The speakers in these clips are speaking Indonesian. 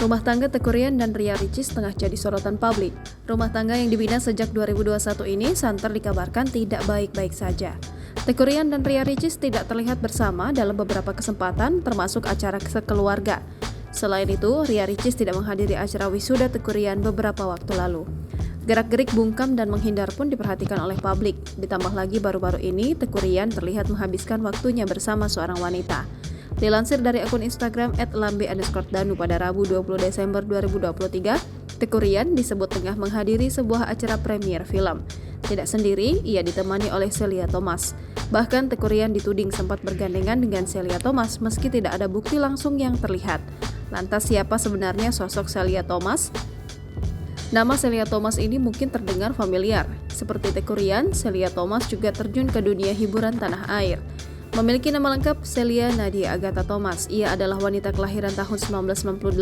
Rumah tangga Teuku Ryan dan Ria Ricis tengah jadi sorotan publik. Rumah tangga yang dibina sejak 2021 ini santer dikabarkan tidak baik-baik saja. Teuku Ryan dan Ria Ricis tidak terlihat bersama dalam beberapa kesempatan, termasuk acara sekeluarga. Selain itu, Ria Ricis tidak menghadiri acara wisuda Teuku Ryan beberapa waktu lalu. Gerak-gerik bungkam dan menghindar pun diperhatikan oleh publik. Ditambah lagi baru-baru ini, Teuku Ryan terlihat menghabiskan waktunya bersama seorang wanita. Dilansir dari akun Instagram @lambe_danu pada Rabu 20 Desember 2023, Teuku Ryan disebut tengah menghadiri sebuah acara premier film. Tidak sendiri, ia ditemani oleh Celia Thomas. Bahkan Teuku Ryan dituding sempat bergandengan dengan Celia Thomas meski tidak ada bukti langsung yang terlihat. Lantas siapa sebenarnya sosok Celia Thomas? Nama Celia Thomas ini mungkin terdengar familiar. Seperti Teuku Ryan, Celia Thomas juga terjun ke dunia hiburan tanah air. Memiliki nama lengkap Celia Nadia Agatha Thomas. Ia adalah wanita kelahiran tahun 1998.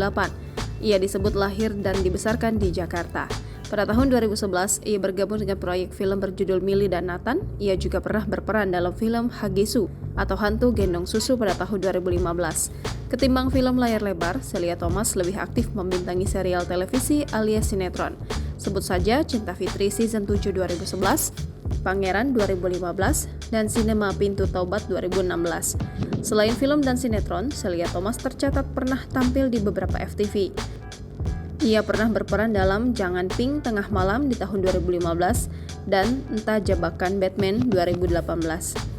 Ia disebut lahir dan dibesarkan di Jakarta. Pada tahun 2011, ia bergabung dengan proyek film berjudul Milly dan Nathan. Ia juga pernah berperan dalam film Hagesu atau Hantu Gendong Susu pada tahun 2015. Ketimbang film layar lebar, Celia Thomas lebih aktif membintangi serial televisi alias sinetron. Sebut saja Cinta Fitri Season 7 2011, Pangeran 2015, dan Sinema Pintu Taubat 2016. Selain film dan sinetron, Celia Thomas tercatat pernah tampil di beberapa FTV. Ia pernah berperan dalam Jangan Pink Tengah Malam di tahun 2015 dan Entah Jebakan Batman 2018.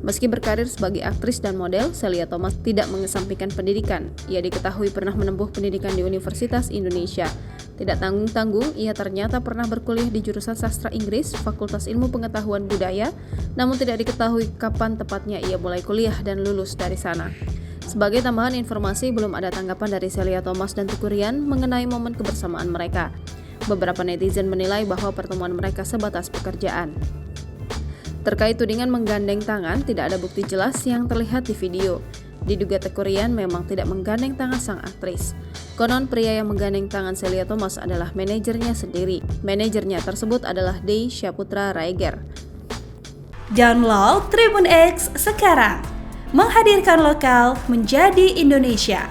Meski berkarir sebagai aktris dan model, Celia Thomas tidak mengesampingkan pendidikan. Ia diketahui pernah menempuh pendidikan di Universitas Indonesia. Tidak tanggung-tanggung, ia ternyata pernah berkuliah di jurusan Sastra Inggris, Fakultas Ilmu Pengetahuan Budaya, namun tidak diketahui kapan tepatnya ia mulai kuliah dan lulus dari sana. Sebagai tambahan informasi, belum ada tanggapan dari Celia Thomas dan Teuku Ryan mengenai momen kebersamaan mereka. Beberapa netizen menilai bahwa pertemuan mereka sebatas pekerjaan. Terkait tudingan menggandeng tangan, tidak ada bukti jelas yang terlihat di video. Diduga Teuku Ryan memang tidak menggandeng tangan sang aktris. Konon pria yang menggandeng tangan Celia Thomas adalah manajernya sendiri. Manajernya tersebut adalah Dey Syaputra Raeger. Download Tribun X sekarang, menghadirkan lokal menjadi Indonesia.